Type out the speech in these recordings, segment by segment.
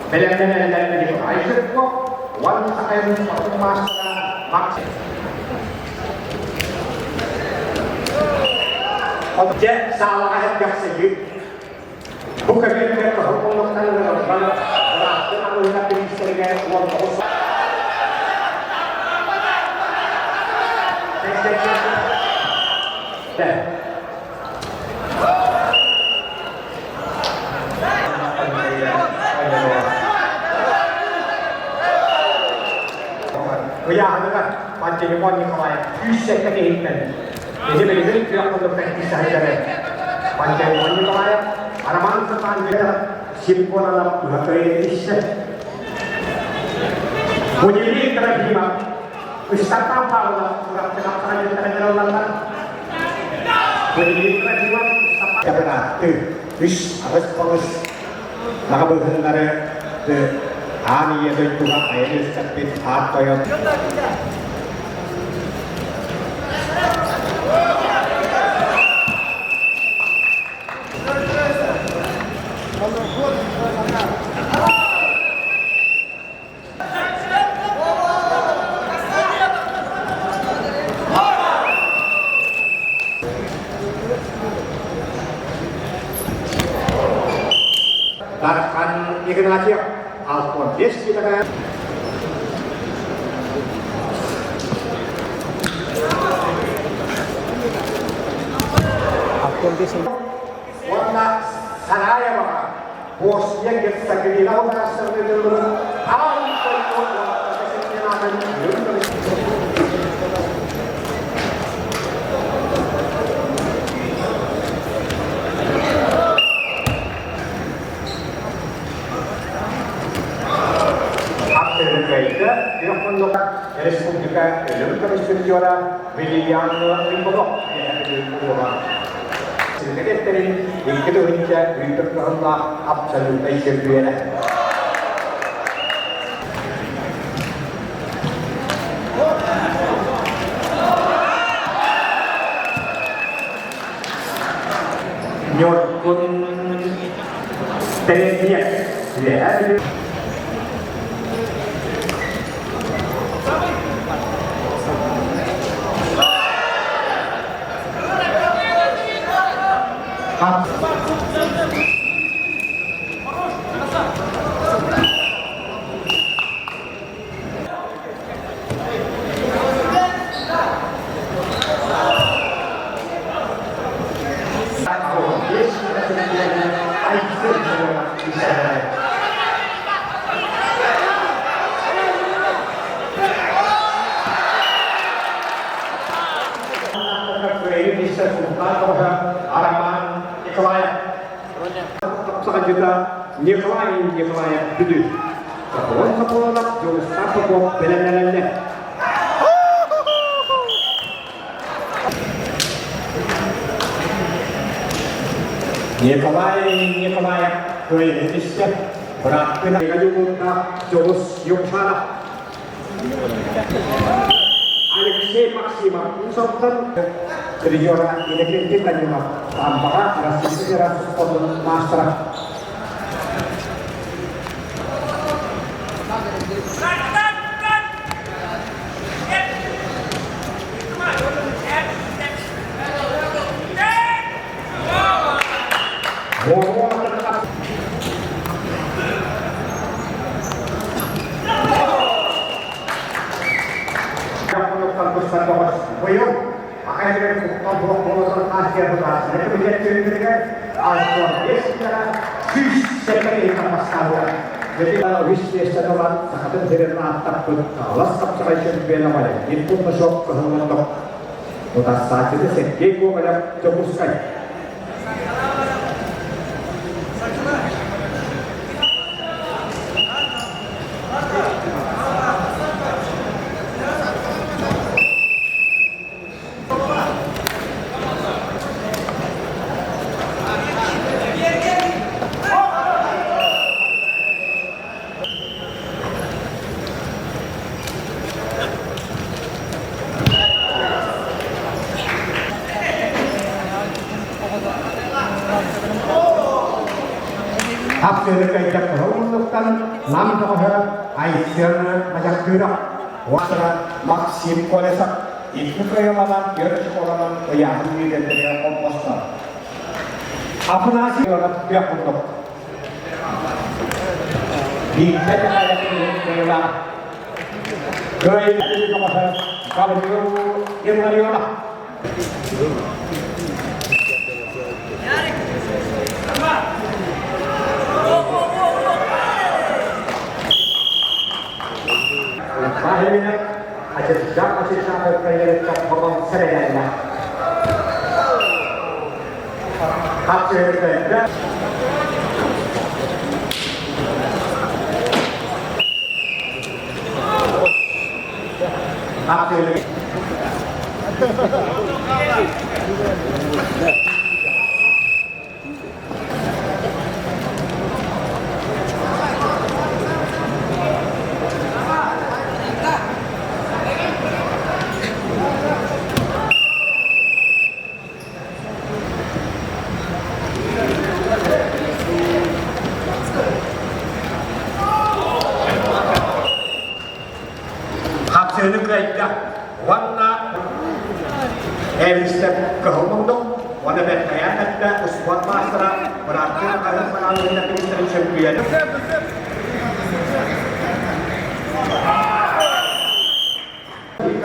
Belen-belen dari Aisyah kok, wan sakay waktu mas maksi. Objek salah ayat yang segi. Bukan dia terhukum dengan banyak berarti aku lihat di istrinya uang kosong. Dan bây giờ nữa là hoàn chỉnh con như vậy cứ sẽ cái hình này jadi begitu dia untuk teknis saja deh hoàn chỉnh con như vậy ada mana sepan dia simpul dalam bahasa Indonesia bunyi terima wisata apa lah surat pendaftaran yang terjadi dalam bunyi terima ya benar wis harus fokus maka benar 아니 얘들 누가 아이를 잡힌 봤어요. Tarkan ikan lagi ya. Alpon, yes kita kan. Alpon di sini. Warna saraya bang, bosnya kita segini lawan asal dulu. Alpon warna kesini namanya. Dia menolak Republika Indonesia juara William Limburg di Pulau. Sekretari yang kedua Winter Kerana absolut berbeda. Nyot pun terlihat dia. Selanjutnya Nikolai Bidu. Kawan sekolah jurus satu kok benar-benarnya. Nikolai ke Indonesia berarti mereka juga jurus yang salah. Alexei Maximak Usopton dari orang ini kita juga tanpa rasa sponsor master. Jadi kalau wishlist adalah sangat tidak natap belas subscription bela pada input masuk ke untuk utas saja itu segi pada cukup sekali. 합세력까지 그런 남도her 아이스는 가장 그라 와서라 막심권에서 이끌어야만 열시고라는 그야 한미들의 꼼꼼사 아프나시가 특별한 이 대단한 그가 그의 이름을 가지고 옛날이오나 Akhirnya ada sejak masih sampai ke ngomong seraya hasil kerja hasil hasilnya kerja warna step ke Hongkong warna berkaya ada usbuat master berarti akan mengalami nanti misteri champion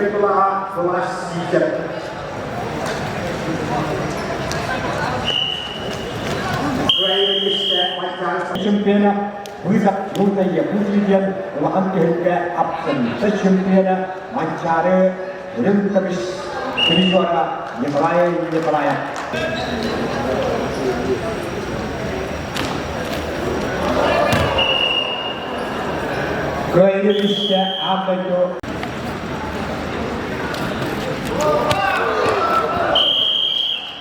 itulah kelas sijat champion Wizard Muda ya Mujian Wahan Kehidupan Absen Sechumpiana Mancare Rintabis Kiriwara Yemalaya Kroatia apa itu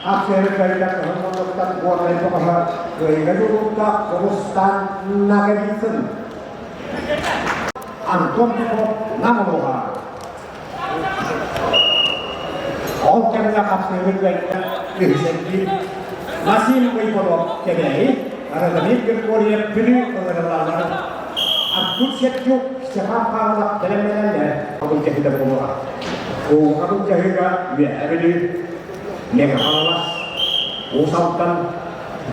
Akhir kerja melakukan kuasa itu bahwa kehidupan urusan nagarisan antum itu namoha orangnya akhir kerja disini masih berpodok kedai karena ini berkorea pilih orang aku sejuk siapa orang dalam dalamnya aku jadi berpodok aku jadi biar ini yang alas usahakan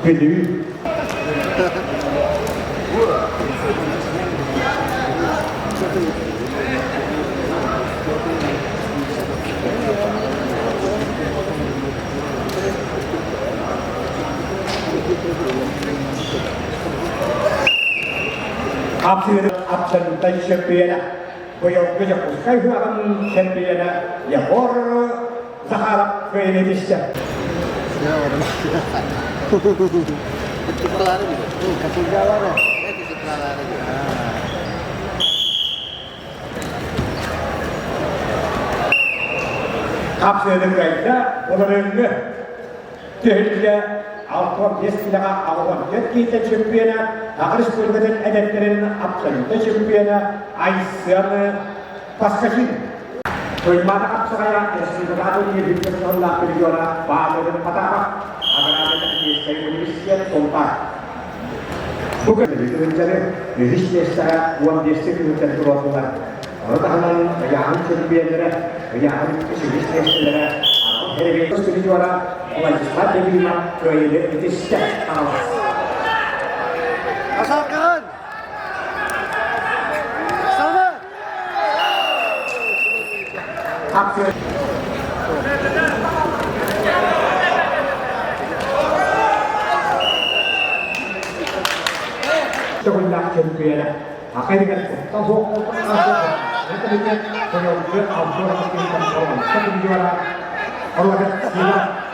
beli absen tadi champion koyo sekali akan champion ya Zaharap ke Indonesia. Ya orang kecepatan juga. Ketinggalan ya. Kecepatan juga. Kapsayı kayda onların tehlikeli Alkon Yeskilaga Alkon Yetkite Çempiyona Ağrış Bölgeden Edetlerin Apsayı Çempiyona Aysya'nı Paskaşin Bagaimana saya sebenarnya di dalam perjuangan pada dan pertama agar ada di Indonesia kompak. Bukan itu mencari Indonesia secara uang desa itu mencari keuntungan. Kalau tahanan yang terbiasa, yang Indonesia secara hari itu perjuangan wajib ada lima ke Indonesia awas. Asalkan. Akhir sebenarnya champion akhirnya tahu nanti dia punya ujian autor mungkin kawan tapi juara orang siapa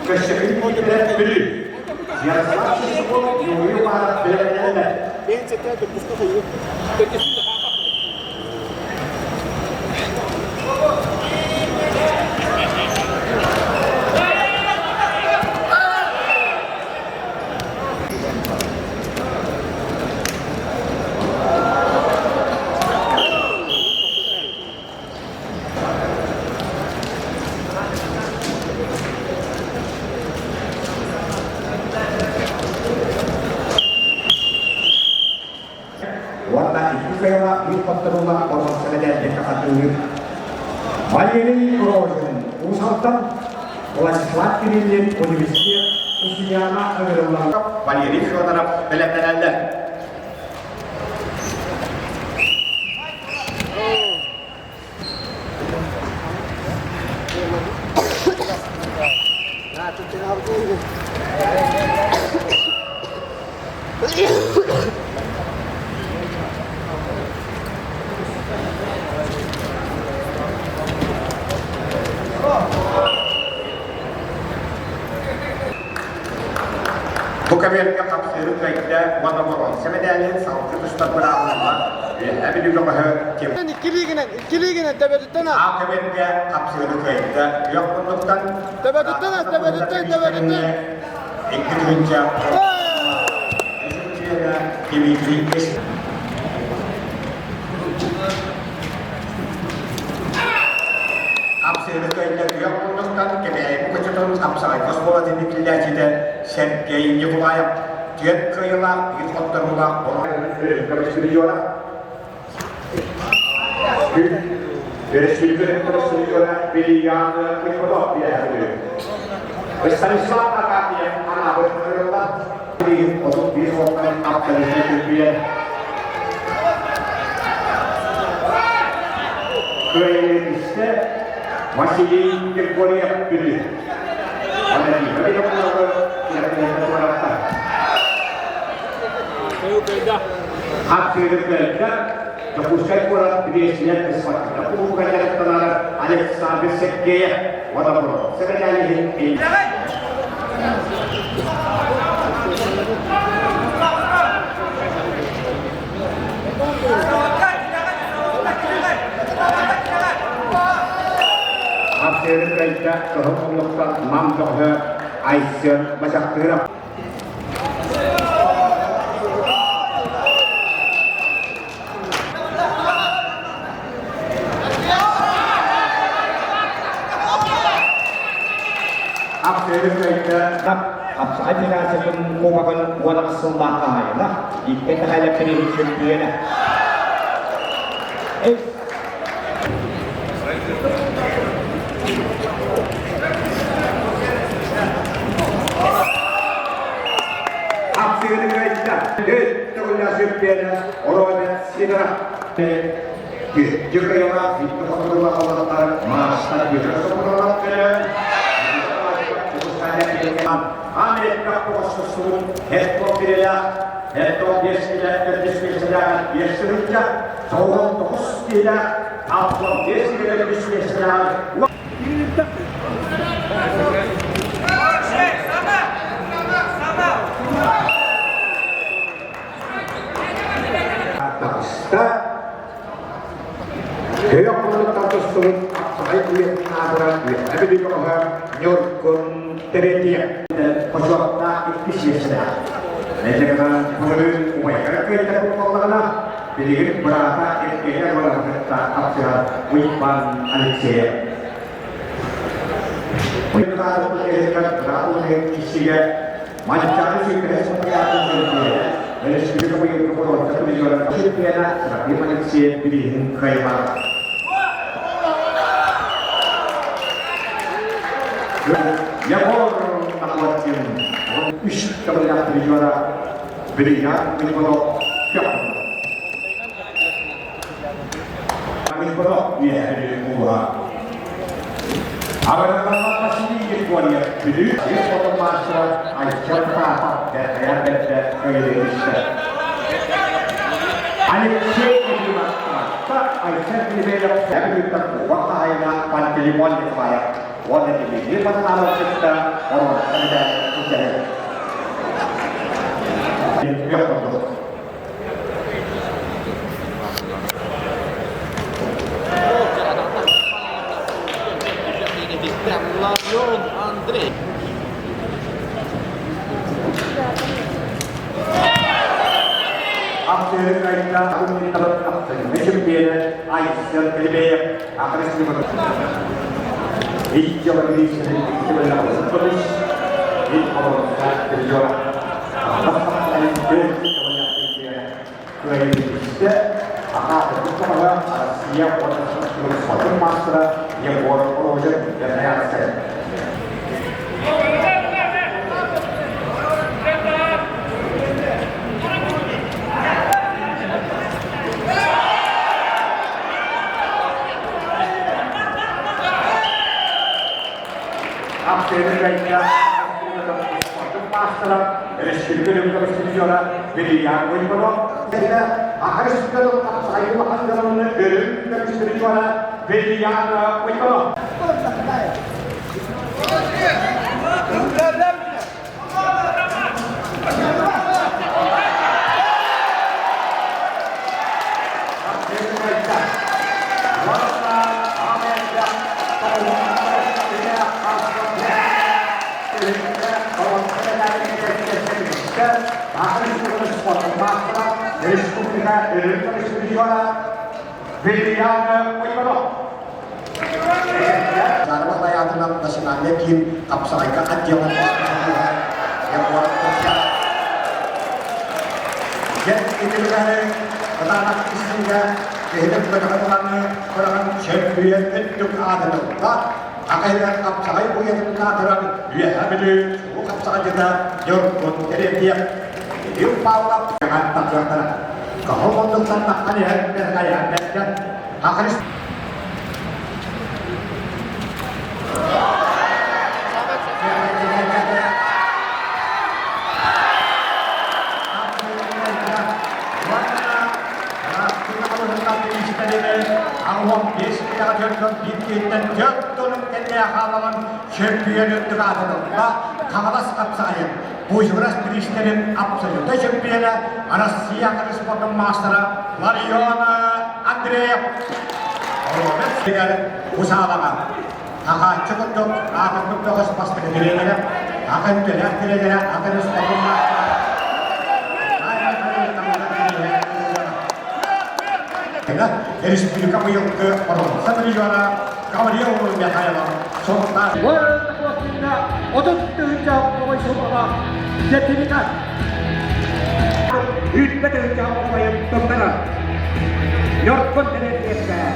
Kesyirikan tidak beli. Biar selalu semua dulu para bela-bela. itu kaya lipat terumah orang sekalian dekatkan Valleri Projen usahakan ulaşmak dilinin Universitet Usyana Öğrenimler Valleri Projen'e belirlenenler Bukan yang kapsel kayaknya warna merah. Sebenarnya sağlıklı tuşlar beraber. Abi juga bahaya. İkili gene tepe tutsana. Akabinde kapsel kayaknya yok penduktan. Tepe tutsana. İkinci Dimitri Kapsel kayaknya yok penduktan. Kemudian kecuali kapsel kosmola dinlikler jadi Sergei Nikolayev Diğer kıyılar helikopterler karıştırıyorlar. Resmi karıştırıyorlar. Bir yanı Nikolov bir yerde. Stanislav Akatyev ana bırakıyorlar. Bir ortadan Afganistan Türkiye. Köye ise Vasily Grigoryev biri. Hakkı'da допускать город переселять бесплатно. Такого конечно Александр Сергеев Водоброд. Секретарь Hakkı'da tohumluktan mamdohu Aysel Başakır'a Apsaatnya sebelum kumakan walang sumbahay na ikita kaya pinihicin dia na Apsaatnya kita terlalu sempurna orang sidra juga yang itu kalau orang masa juga orang Amerika postusun hetkopirja, hetkopjeskiläjä, viestiryhjä, touhon tohostila, applon viestiläjä, Terjadi peserta efisiennya. Dengan kemudian upaya kita berpengalaman pilih berapa kita melakukan aksian Wipan Alexia. Kita harus menjadikan berapa isinya macam kita seperti apa saja. Dari segi kemudian satu jualan kita seperti Alexia pilih kaya. Yang orang takwatkan, ish kebanyakan juara berikan minum siapa? Minum dia di rumah. Agar apa sih yang kuatnya? Beli dia foto master, ajar apa? Dan Indonesia. Alexia di mana? Tak Alexia di mana? Saya minta waktu ayah panjeliman di mana? Warna ini pertama kita orang ada ujian. Andre. After kita aku minta apa? Macam dia, Aisyah kelebih, apa sih Hijau ini sedikit sebelah polis, ini orang tak terjual. Apa yang dia kebanyakan dia, Sekolah siap untuk spotting master yang project dan reaksi. Aferin baiknya spotting master dari şirketin komisyonu belirleyen bu konu. Harus dalam saya makan dalam negeri dan spiritual belirleyen bu konu. Respublika Indonesia Belirleyen bu konu. Karena saya tenang nasionalnya kim kapsalaikan ajangan yang buat kerja. Jadi ini negara petana istrinya kehidupan orang champion itu ada juga. Akhirnya kapsalai punya kekaderan dia habis kapsalai kita jauh jadi dia itu power jangan tak jangan. Kalau untuk tantangan ya kayak dan akhirnya Awam biasa kita akan bikin jatuh kena halaman champion itu ada tak kalah sekap saya bujuras Kristen absolut champion Rusia kan sport master Mariana Andreev orang dengan usaha cukup dok akan berdoa pasti kira-kira akan kira-kira akan sport master dari sepuluh kamu yang ke orang satu juara kamu dia umur biasa ya bang soalnya World Cup-nya untuk terjauh pemain semua jadikan hingga terjauh pemain pemberat York Continental.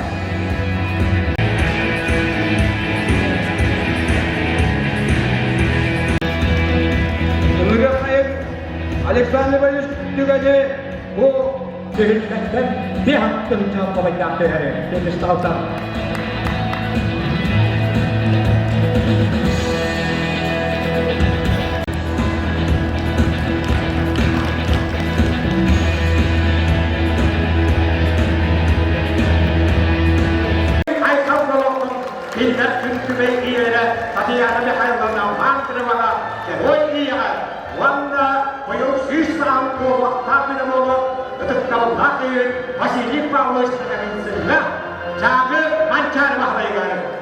Kemudian Alexander Bayus juga je, dan dia terjauh pemain dakter hari ini Stalter. Tidak cukup ia tadi ada hal yang mantra wala ia wanda koyo sisa ko waktu nama itu kalau lagi masih lipa oleh sekarang ini jaga lancar mahal